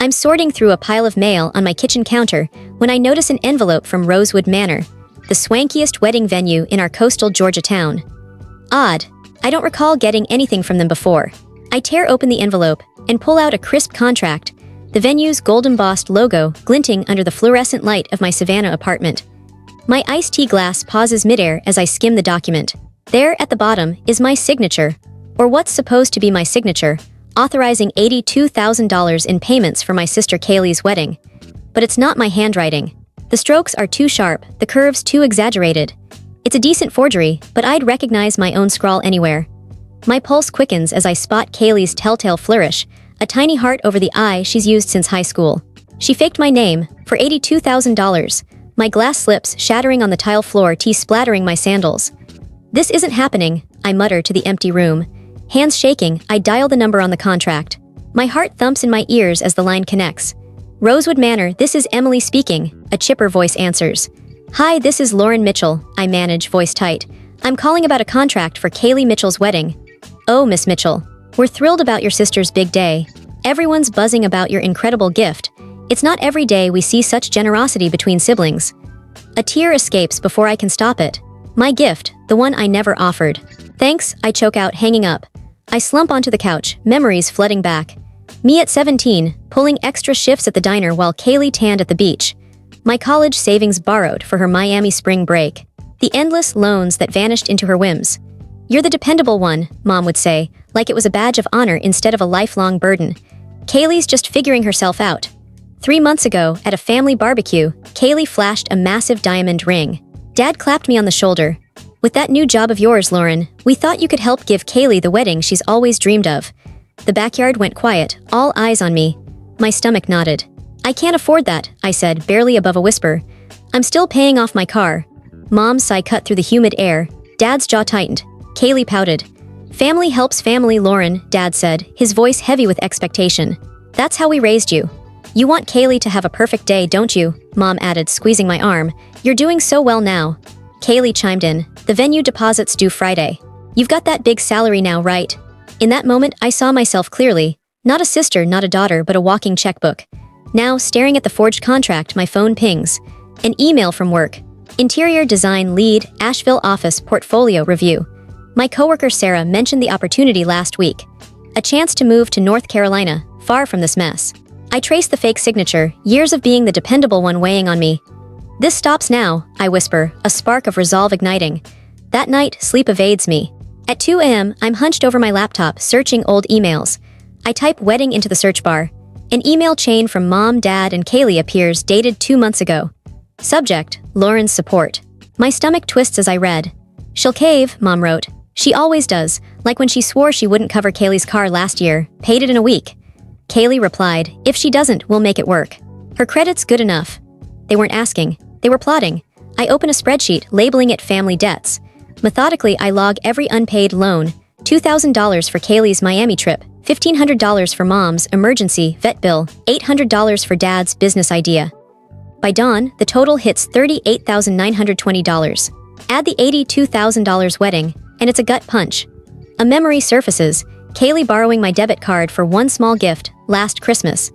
I'm sorting through a pile of mail on my kitchen counter when I notice an envelope from Rosewood Manor, the swankiest wedding venue in our coastal Georgia town. Odd. I don't recall getting anything from them before. I tear open the envelope and pull out a crisp contract, the venue's gold-embossed logo glinting under the fluorescent light of my Savannah apartment. My iced tea glass pauses midair as I skim the document. There, at the bottom, is my signature, or what's supposed to be my signature, authorizing $82,000 in payments for my sister Kaylee's wedding. But it's not my handwriting. The strokes are too sharp, the curves too exaggerated. It's a decent forgery, but I'd recognize my own scrawl anywhere. My pulse quickens as I spot Kaylee's telltale flourish, a tiny heart over the I she's used since high school. She faked my name for $82,000, my glass slips shattering on the tile floor, tea splattering my sandals. This isn't happening, I mutter to the empty room. Hands shaking, I dial the number on the contract. My heart thumps in my ears as the line connects. Rosewood Manor, this is Emily speaking, a chipper voice answers. Hi, this is Lauren Mitchell, I manage, voice tight. I'm calling about a contract for Kaylee Mitchell's wedding. Oh, Miss Mitchell. We're thrilled about your sister's big day. Everyone's buzzing about your incredible gift. It's not every day we see such generosity between siblings. A tear escapes before I can stop it. My gift, the one I never offered. Thanks, I choke out, hanging up. I slump onto the couch, memories flooding back. Me at 17, pulling extra shifts at the diner while Kaylee tanned at the beach. My college savings borrowed for her Miami spring break. The endless loans that vanished into her whims. You're the dependable one, Mom would say, like it was a badge of honor instead of a lifelong burden. Kaylee's just figuring herself out. 3 months ago, at a family barbecue, Kaylee flashed a massive diamond ring. Dad clapped me on the shoulder. With that new job of yours, Lauren, we thought you could help give Kaylee the wedding she's always dreamed of. The backyard went quiet, all eyes on me. My stomach nodded. I can't afford that, I said, barely above a whisper. I'm still paying off my car. Mom's sigh cut through the humid air. Dad's jaw tightened. Kaylee pouted. Family helps family, Lauren, Dad said, his voice heavy with expectation. That's how we raised you. You want Kaylee to have a perfect day, don't you? Mom added, squeezing my arm. You're doing so well now. Kaylee chimed in. The venue deposit's due Friday. You've got that big salary now, right? In that moment, I saw myself clearly. Not a sister, not a daughter, but a walking checkbook. Now, staring at the forged contract, my phone pings. An email from work. Interior design lead, Asheville office portfolio review. My coworker Sarah mentioned the opportunity last week. A chance to move to North Carolina, far from this mess. I trace the fake signature, years of being the dependable one weighing on me. This stops now, I whisper, a spark of resolve igniting. That night, sleep evades me. At 2 a.m., I'm hunched over my laptop, searching old emails. I type wedding into the search bar. An email chain from Mom, Dad, and Kaylee appears, dated 2 months ago. Subject, Lauren's support. My stomach twists as I read. She'll cave, Mom wrote. She always does, like when she swore she wouldn't cover Kaylee's car last year, paid it in a week. Kaylee replied, if she doesn't, we'll make it work. Her credit's good enough. They weren't asking. They were plotting. I open a spreadsheet, labeling it family debts. Methodically, I log every unpaid loan. $2,000 for Kaylee's Miami trip, $1,500 for Mom's emergency vet bill, $800 for Dad's business idea. By dawn, the total hits $38,920. Add the $82,000 wedding, and it's a gut punch. A memory surfaces, Kaylee borrowing my debit card for one small gift, last Christmas.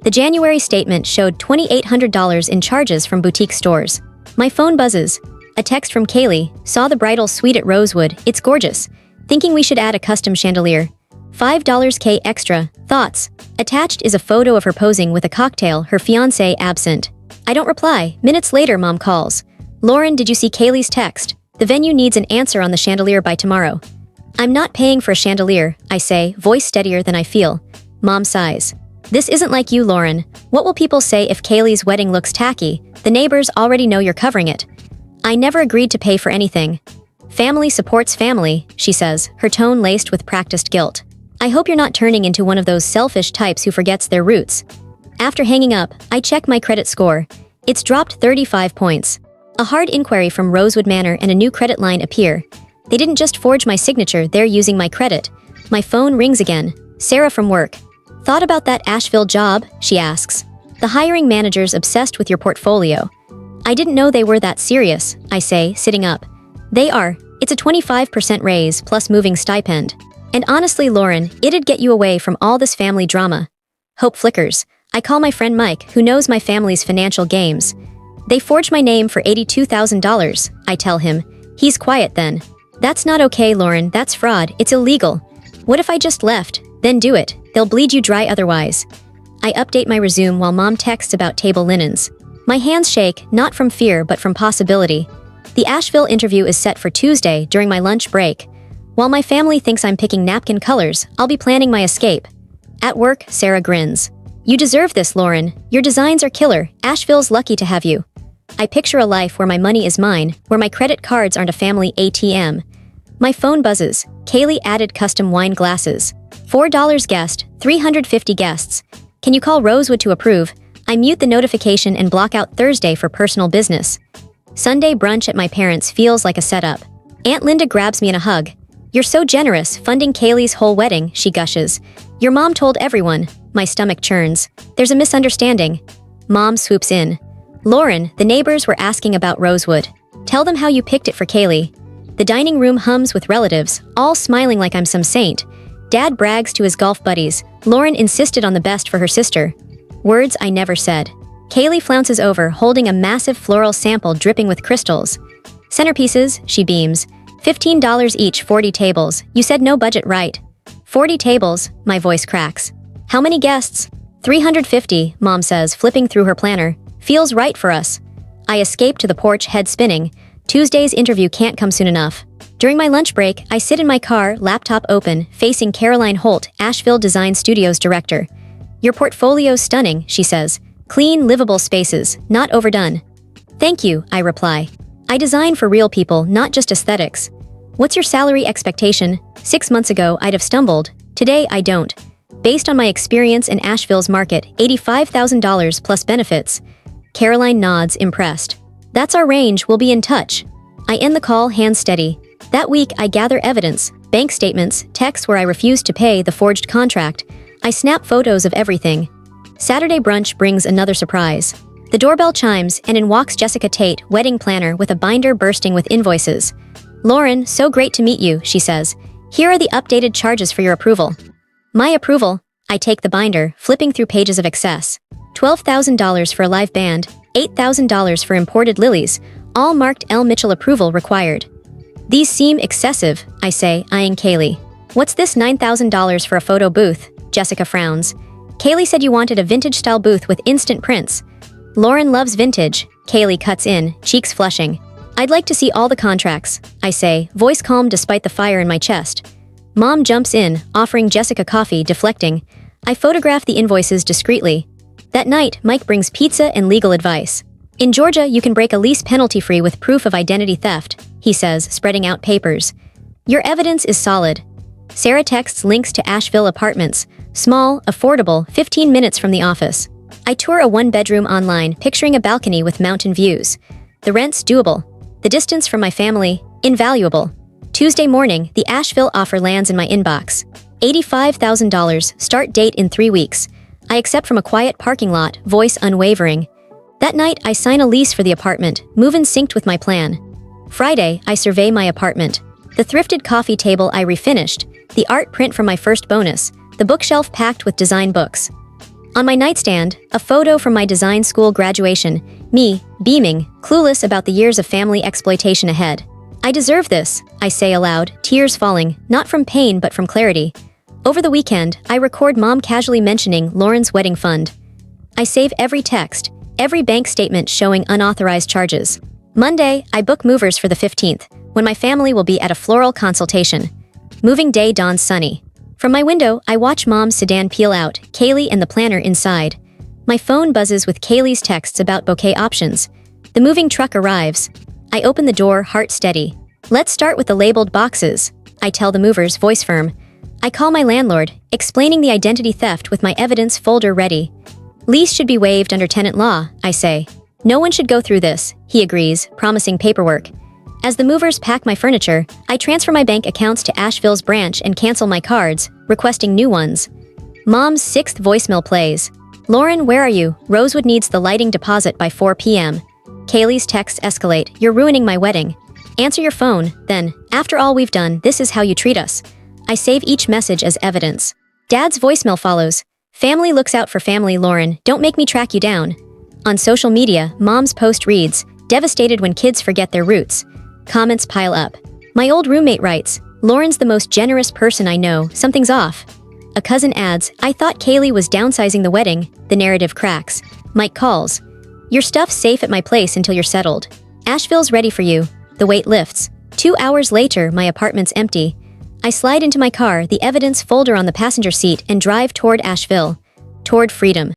The January statement showed $2,800 in charges from boutique stores. My phone buzzes. A text from Kaylee, saw the bridal suite at Rosewood, it's gorgeous. Thinking we should add a custom chandelier. $5K extra, thoughts. Attached is a photo of her posing with a cocktail, her fiancé absent. I don't reply. Minutes later, Mom calls. Lauren, did you see Kaylee's text? The venue needs an answer on the chandelier by tomorrow. I'm not paying for a chandelier, I say, voice steadier than I feel. Mom sighs. This isn't like you, Lauren. What will people say if Kaylee's wedding looks tacky? The neighbors already know you're covering it. I never agreed to pay for anything. Family supports family, she says, her tone laced with practiced guilt. I hope you're not turning into one of those selfish types who forgets their roots. After hanging up, I check my credit score. It's dropped 35 points. A hard inquiry from Rosewood Manor and a new credit line appear. They didn't just forge my signature, they're using my credit. My phone rings again. Sarah from work. Thought about that Asheville job? She asks. The hiring manager's obsessed with your portfolio. I didn't know they were that serious, I say, sitting up. They are. It's a 25% raise plus moving stipend. And honestly, Lauren, it'd get you away from all this family drama. Hope flickers. I call my friend Mike, who knows my family's financial games. They forged my name for $82,000, I tell him. He's quiet then. That's not okay, Lauren, that's fraud, it's illegal. What if I just left? Then do it, they'll bleed you dry otherwise. I update my resume while Mom texts about table linens. My hands shake, not from fear but from possibility. The Asheville interview is set for Tuesday during my lunch break. While my family thinks I'm picking napkin colors, I'll be planning my escape. At work, Sarah grins. You deserve this, Lauren. Your designs are killer. Asheville's lucky to have you. I picture a life where my money is mine, where my credit cards aren't a family ATM. My phone buzzes. Kaylee added custom wine glasses. $4 guest, 350 guests. Can you call Rosewood to approve? I mute the notification and block out Thursday for personal business. Sunday brunch at my parents' feels like a setup. Aunt Linda grabs me in a hug. You're so generous, funding Kaylee's whole wedding, she gushes. Your mom told everyone. My stomach churns. There's a misunderstanding. Mom swoops in. Lauren, the neighbors were asking about Rosewood. Tell them how you picked it for Kaylee. The dining room hums with relatives, all smiling like I'm some saint. Dad brags to his golf buddies. Lauren insisted on the best for her sister. Words I never said. Kaylee flounces over, holding a massive floral sample dripping with crystals. Centerpieces, she beams. $15 each, 40 tables. You said no budget, right? 40 tables, my voice cracks. How many guests? 350, Mom says, flipping through her planner. Feels right for us. I escape to the porch, head spinning. Tuesday's interview can't come soon enough. During my lunch break, I sit in my car, laptop open, facing Caroline Holt, Asheville Design Studios director. Your portfolio's stunning, she says. Clean, livable spaces, not overdone. Thank you, I reply. I design for real people, not just aesthetics. What's your salary expectation? 6 months ago, I'd have stumbled. Today, I don't. Based on my experience in Asheville's market, $85,000 plus benefits. Caroline nods, impressed. That's our range, we'll be in touch. I end the call, hands steady. That week, I gather evidence, bank statements, texts where I refused to pay the forged contract. I snap photos of everything. Saturday brunch brings another surprise. The doorbell chimes, and in walks Jessica Tate, wedding planner, with a binder bursting with invoices. Lauren, so great to meet you, she says. Here are the updated charges for your approval. My approval? I take the binder, flipping through pages of excess. $12,000 for a live band, $8,000 for imported lilies, all marked L. Mitchell approval required. These seem excessive, I say, eyeing Kaylee. What's this $9,000 for a photo booth? Jessica frowns. Kaylee said you wanted a vintage-style booth with instant prints. Lauren loves vintage, Kaylee cuts in, cheeks flushing. I'd like to see all the contracts, I say, voice calm despite the fire in my chest. Mom jumps in, offering Jessica coffee, deflecting. I photograph the invoices discreetly. That night, Mike brings pizza and legal advice. In Georgia, you can break a lease penalty-free with proof of identity theft, he says, spreading out papers. Your evidence is solid. Sarah texts links to Asheville apartments. Small, affordable, 15 minutes from the office. I tour a one-bedroom online, picturing a balcony with mountain views. The rent's doable. The distance from my family, invaluable. Tuesday morning, the Asheville offer lands in my inbox. $85,000, start date in 3 weeks. I accept from a quiet parking lot, voice unwavering. That night, I sign a lease for the apartment, move-in synced with my plan. Friday, I survey my apartment. The thrifted coffee table I refinished, the art print from my first bonus, the bookshelf packed with design books. On my nightstand, a photo from my design school graduation, me, beaming, clueless about the years of family exploitation ahead. I deserve this, I say aloud, tears falling, not from pain but from clarity. Over the weekend, I record Mom casually mentioning Lauren's wedding fund. I save every text, every bank statement showing unauthorized charges. Monday, I book movers for the 15th, when my family will be at a floral consultation. Moving day dawns sunny. From my window, I watch Mom's sedan peel out, Kaylee and the planner inside. My phone buzzes with Kaylee's texts about bouquet options. The moving truck arrives. I open the door, heart steady. Let's start with the labeled boxes, I tell the movers, voice firm. I call my landlord, explaining the identity theft with my evidence folder ready. Lease should be waived under tenant law, I say. No one should go through this, he agrees, promising paperwork. As the movers pack my furniture, I transfer my bank accounts to Asheville's branch and cancel my cards, requesting new ones. Mom's 6th voicemail plays. Lauren, where are you? Rosewood needs the lighting deposit by 4 p.m. Kaylee's texts escalate. You're ruining my wedding. Answer your phone, then. After all we've done, this is how you treat us. I save each message as evidence. Dad's voicemail follows. Family looks out for family, Lauren. Don't make me track you down. On social media, mom's post reads, devastated when kids forget their roots. Comments pile up. My old roommate writes, Lauren's the most generous person I know. Something's off. A cousin adds, I thought Kaylee was downsizing the wedding. The narrative cracks. Mike calls. Your stuff's safe at my place until you're settled. Asheville's ready for you. The weight lifts. 2 hours later, my apartment's empty. I slide into my car, the evidence folder on the passenger seat, and drive toward Asheville. Toward freedom.